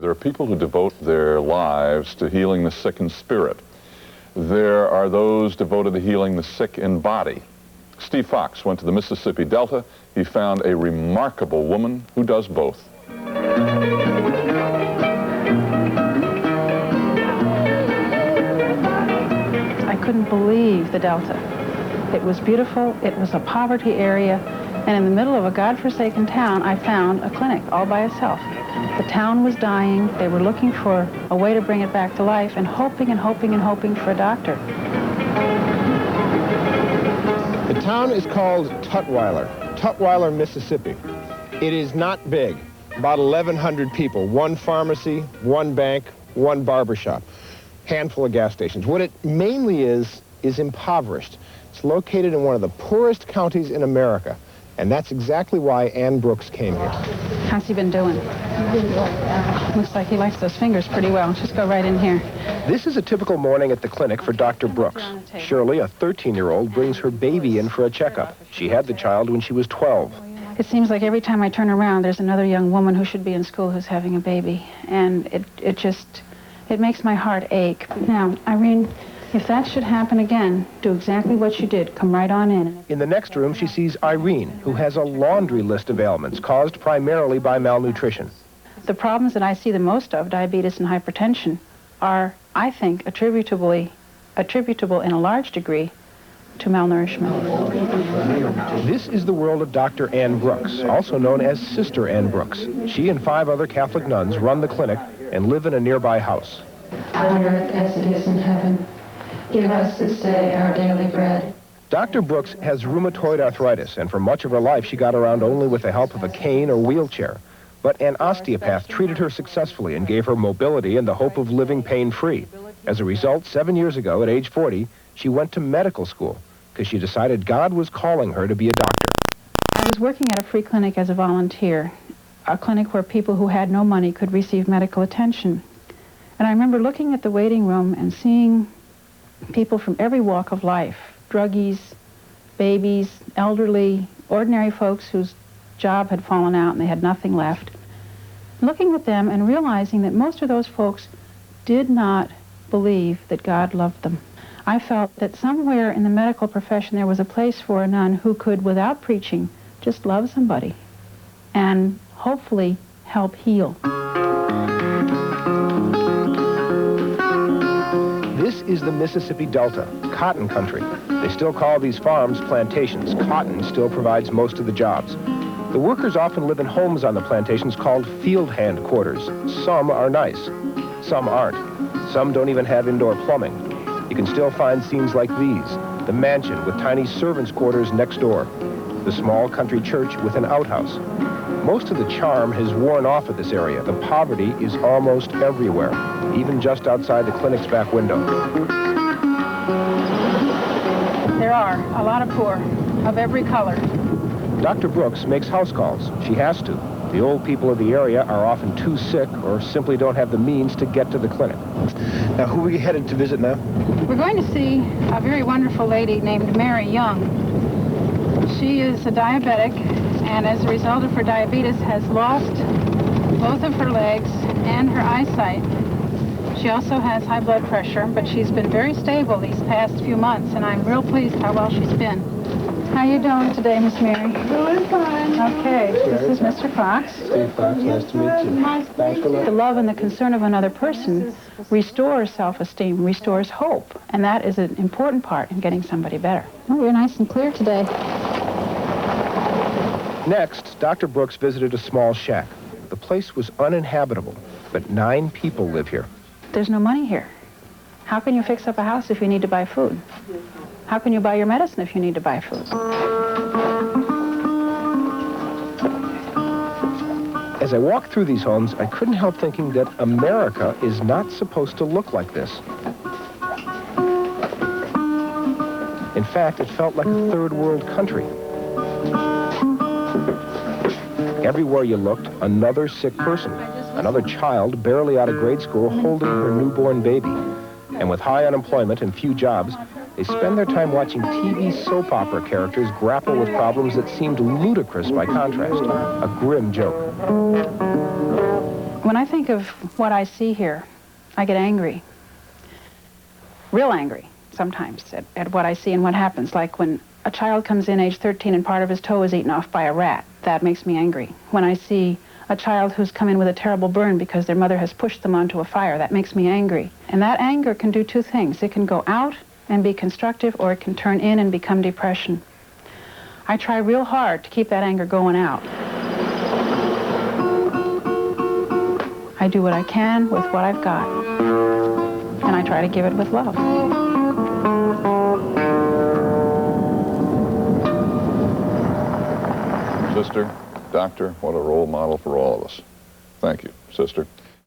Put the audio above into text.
There are people who devote their lives to healing the sick in spirit. There are those devoted to healing the sick in body. Steve Fox went to the Mississippi Delta. He found a remarkable woman who does both. I couldn't believe the Delta. It was beautiful. It was a poverty area. And in the middle of a godforsaken town, I found a clinic all by itself. The town was dying. They were looking for a way to bring it back to life and hoping and hoping and hoping for a doctor. The town is called Tutwiler, Mississippi. It is not big, about 1,100 people, one pharmacy, one bank, one barbershop, handful of gas stations. What it mainly is impoverished. It's located in one of the poorest counties in America, and that's exactly why Ann Brooks came here. How's he been doing? Looks like he likes those fingers pretty well. Just go right in here. This is a typical morning at the clinic for Dr. Brooks. Shirley, a 13-year-old, brings her baby in for a checkup. She had the child when she was 12. It seems like every time I turn around, there's another young woman who should be in school who's having a baby. And it makes my heart ache. Now, Irene, if that should happen again, do exactly what you did. Come right on in. In the next room, she sees Irene, who has a laundry list of ailments caused primarily by malnutrition. The problems that I see the most of, diabetes and hypertension, are, I think, attributable in a large degree to malnourishment. This is the world of Dr. Ann Brooks, also known as Sister Ann Brooks. She and 5 other Catholic nuns run the clinic and live in a nearby house. On earth as it is in heaven. Give us this day our daily bread. Dr. Brooks has rheumatoid arthritis, and for much of her life she got around only with the help of a cane or wheelchair. But an osteopath treated her successfully and gave her mobility and the hope of living pain-free. As a result, 7 years ago, at age 40, she went to medical school because she decided God was calling her to be a doctor. I was working at a free clinic as a volunteer, a clinic where people who had no money could receive medical attention. And I remember looking at the waiting room and seeing people from every walk of life, druggies, babies, elderly, ordinary folks whose job had fallen out and they had nothing left. Looking at them and realizing that most of those folks did not believe that God loved them. I felt that somewhere in the medical profession there was a place for a nun who could, without preaching, just love somebody and hopefully help heal. This is the Mississippi Delta, cotton country. They still call these farms plantations. Cotton still provides most of the jobs. The workers often live in homes on the plantations called field hand quarters. Some are nice, some aren't. Some don't even have indoor plumbing. You can still find scenes like these. The mansion with tiny servants' quarters next door. The small country church with an outhouse. Most of the charm has worn off of this area. The poverty is almost everywhere, even just outside the clinic's back window. There are a lot of poor, of every color. Dr. Brooks makes house calls. She has to. The old people of the area are often too sick or simply don't have the means to get to the clinic. Now, who are we headed to visit now? We're going to see a very wonderful lady named Mary Young. She is a diabetic, and as a result of her diabetes has lost both of her legs and her eyesight. She also has high blood pressure, but she's been very stable these past few months, and I'm real pleased how well she's been. How you doing today, Miss Mary? Doing fine. Okay, this is Mr. Fox. Steve Fox, nice to meet you. Thanks for The that. love and the concern of another person restores self-esteem, restores hope, and that is an important part in getting somebody better. Oh, you're nice and clear today. Next, Dr. Brooks visited a small shack. The place was uninhabitable, but 9 people live here. There's no money here. How can you fix up a house if you need to buy food? How can you buy your medicine if you need to buy food? As I walked through these homes, I couldn't help thinking that America is not supposed to look like this. In fact, it felt like a third world country. Everywhere you looked, another sick person, another child barely out of grade school holding her newborn baby. And with high unemployment and few jobs, they spend their time watching TV soap opera characters grapple with problems that seemed ludicrous by contrast, a grim joke. When I think of what I see here, I get angry. Real angry, sometimes, at what I see and what happens. Like when a child comes in age 13 and part of his toe is eaten off by a rat. That makes me angry. When I see a child who's come in with a terrible burn because their mother has pushed them onto a fire, that makes me angry. And that anger can do two things. It can go out and be constructive, or it can turn in and become depression. I try real hard to keep that anger going out. I do what I can with what I've got, and I try to give it with love. Sister, doctor, what a role model for all of us. Thank you, sister.